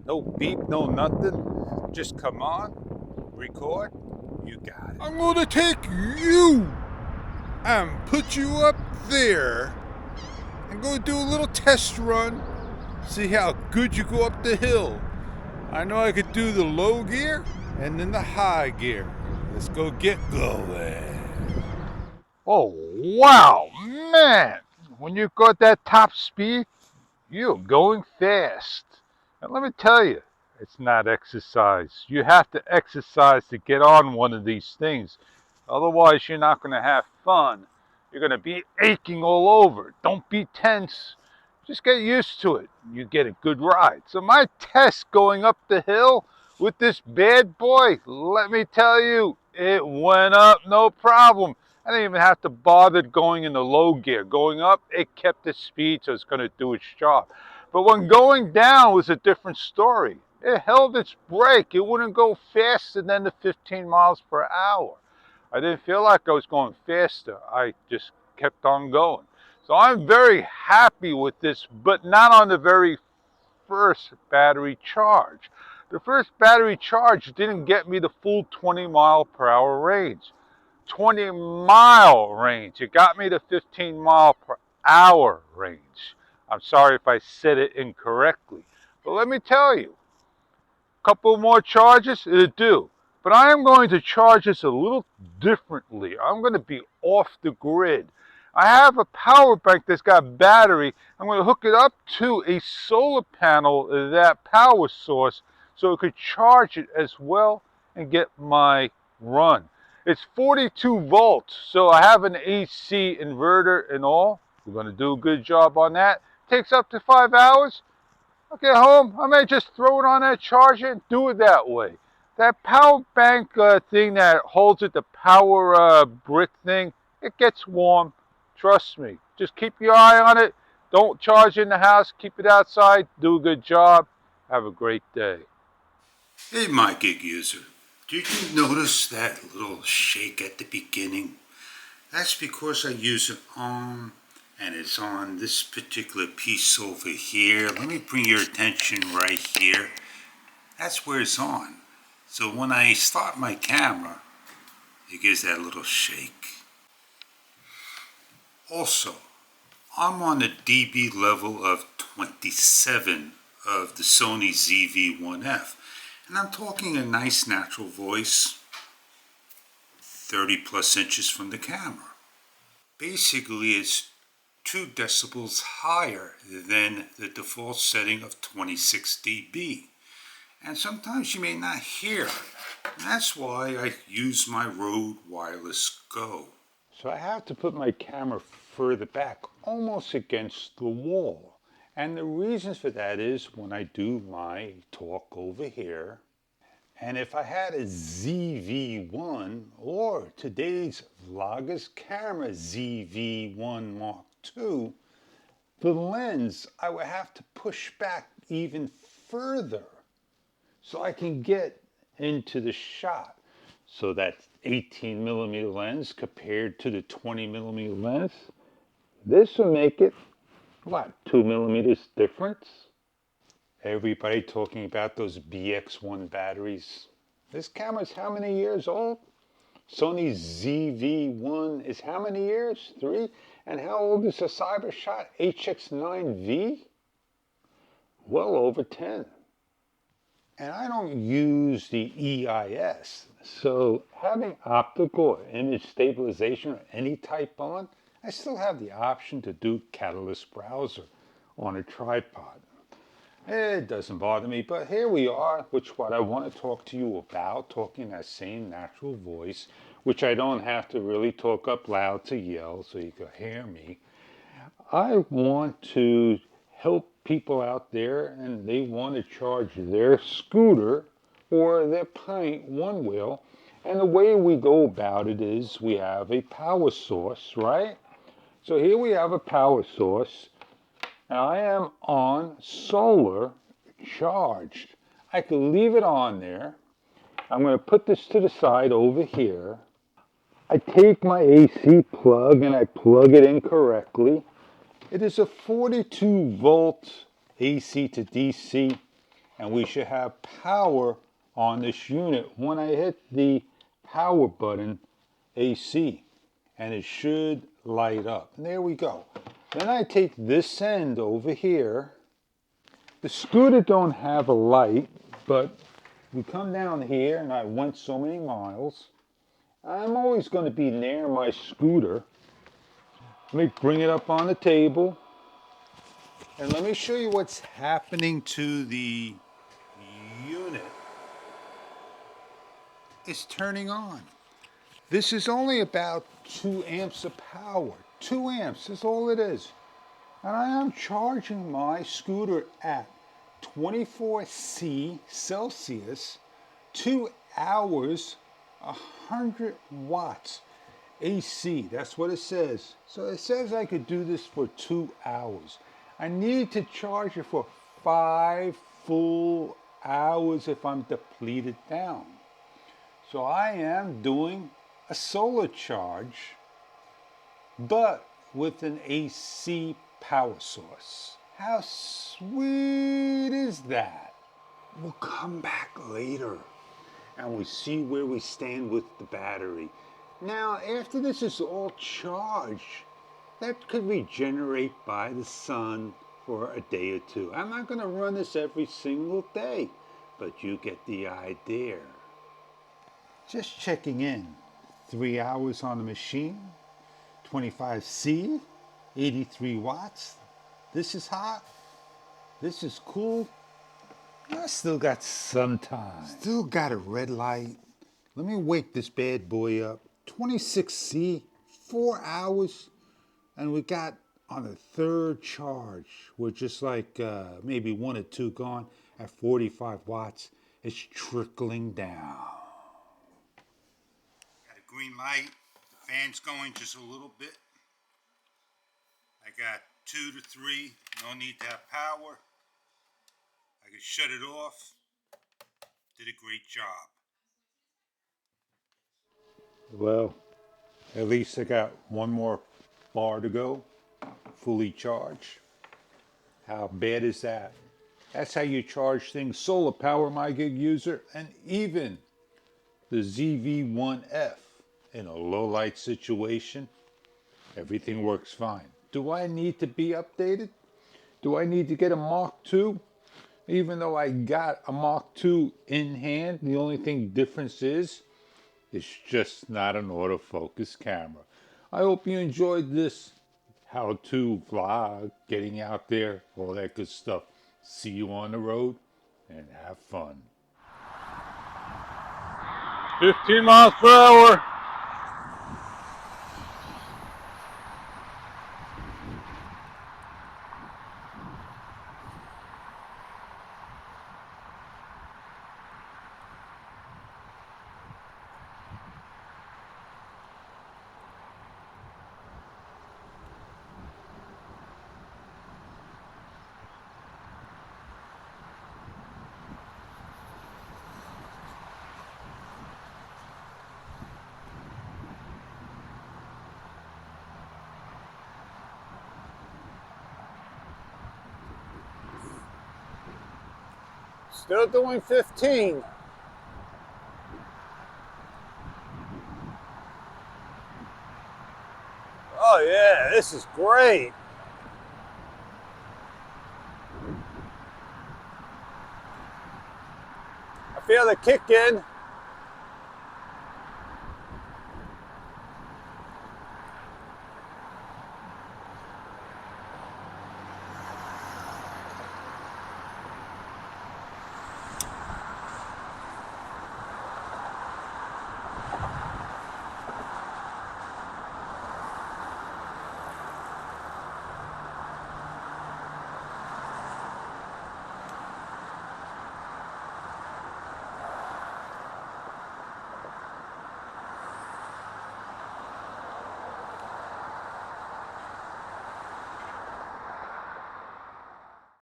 No beep, no nothing. Just come on, record, you got it. I'm gonna take you and put you up there and go do a little test run. See how good you go up the hill. I know I could do the low gear and then the high gear. Let's go get going. Oh, wow, man. When you got that top speed, you're going fast. And let me tell you, it's not exercise. You have to exercise to get on one of these things. Otherwise, you're not going to have fun. You're going to be aching all over. Don't be tense. Just get used to it. You get a good ride. So my test going up the hill with this bad boy, let me tell you, it went up no problem. I didn't even have to bother going in the low gear. Going up, it kept its speed, so it's going to do its job. But when going down was a different story. It held its brake. It wouldn't go faster than the 15 miles per hour. I didn't feel like I was going faster. I just kept on going. So I'm very happy with this, but not on the very first battery charge. The first battery charge didn't get me the full 20-mile-per-hour range. 20-mile range. It got me the 15-mile-per-hour range. I'm sorry if I said it incorrectly. But let me tell you, a couple more charges, it'll do. But I am going to charge this a little differently. I'm going to be off the grid. I have a power bank that's got battery. I'm going to hook it up to a solar panel, that power source, so it could charge it as well and get my run. It's 42 volts, so I have an AC inverter and all. We're going to do a good job on that. Takes up to 5 hours. I'll get home, I may just throw it on that charger and do it that way. That power bank thing that holds it, the power brick thing, it gets warm. Trust me. Just keep your eye on it. Don't charge it in the house. Keep it outside. Do a good job. Have a great day. Hey, my gig user, did you notice that little shake at the beginning? That's because I use an arm and it's on this particular piece over here. Let me bring your attention right here. That's where it's on. So when I start my camera, it gives that little shake. Also, I'm on the dB level of 27 of the Sony ZV-1F, and I'm talking a nice natural voice 30 plus inches from the camera. Basically, it's 2 decibels higher than the default setting of 26 dB. And sometimes you may not hear. And that's why I use my Rode Wireless Go. So I have to put my camera further back, almost against the wall. And the reason for that is when I do my talk over here, and if I had a ZV-1 or today's vlogger's camera ZV-1 Mark II, the lens I would have to push back even further so I can get into the shot. So that 18mm lens compared to the 20mm lens, this will make it, what, 2mm difference? Everybody talking about those BX1 batteries. This camera's how many years old? Sony ZV-1 is how many years? 3? And how old is the CyberShot HX9V? Well over 10. And I don't use the EIS, so having optical or image stabilization or any type on, I still have the option to do Catalyst Browser on a tripod. It doesn't bother me, but here we are, which what I want to talk to you about, talking that same natural voice, which I don't have to really talk up loud to yell so you can hear me. I want to help people out there and they want to charge their scooter or their pint one wheel. And the way we go about it is we have a power source, right? So here we have a power source. And I am on solar charged. I can leave it on there. I'm going to put this to the side over here. I take my AC plug and I plug it in correctly. It is a 42 volt AC to DC, and we should have power on this unit when I hit the power button AC, and it should light up. And there we go. Then I take this end over here. The scooter don't have a light, but we come down here, and I went so many miles. I'm always going to be near my scooter. Let me bring it up on the table, and let me show you what's happening to the unit. It's turning on. This is only about 2 amps of power. 2 amps is all it is. And I am charging my scooter at 24 Celsius, 2 hours, 100 watts AC. That's what it says. So it says I could do this for 2 hours. I need to charge it for 5 full hours if I'm depleted down. So I am doing a solar charge, but with an AC power source. How sweet is that? We'll come back later and we see where we stand with the battery. Now, after this is all charged, that could regenerate by the sun for a day or two. I'm not going to run this every single day, but you get the idea. Just checking in. 3 hours on the machine, 25C, 83 watts. This is hot. This is cool. I still got some time. Still got a red light. Let me wake this bad boy up. 26C, 4 hours. And we got on the third charge. We're just like maybe 1 or 2 gone at 45 watts. It's trickling down. Got a green light. The fan's going just a little bit. I got 2 to 3. No need to have power. I can shut it off. Did a great job. Well, at least I got 1 more bar to go. Fully charged. How bad is that? That's how you charge things. Solar power, my gig user, and even the ZV-1F in a low light situation, everything works fine. Do I need to be updated? Do I need to get a Mark II? Even though I got a Mark II in hand, the only thing difference is it's just not an autofocus camera. I hope you enjoyed this how-to vlog, getting out there, all that good stuff. See you on the road and have fun. 15 miles per hour. Still doing 15. Oh yeah, this is great. I feel the kick in.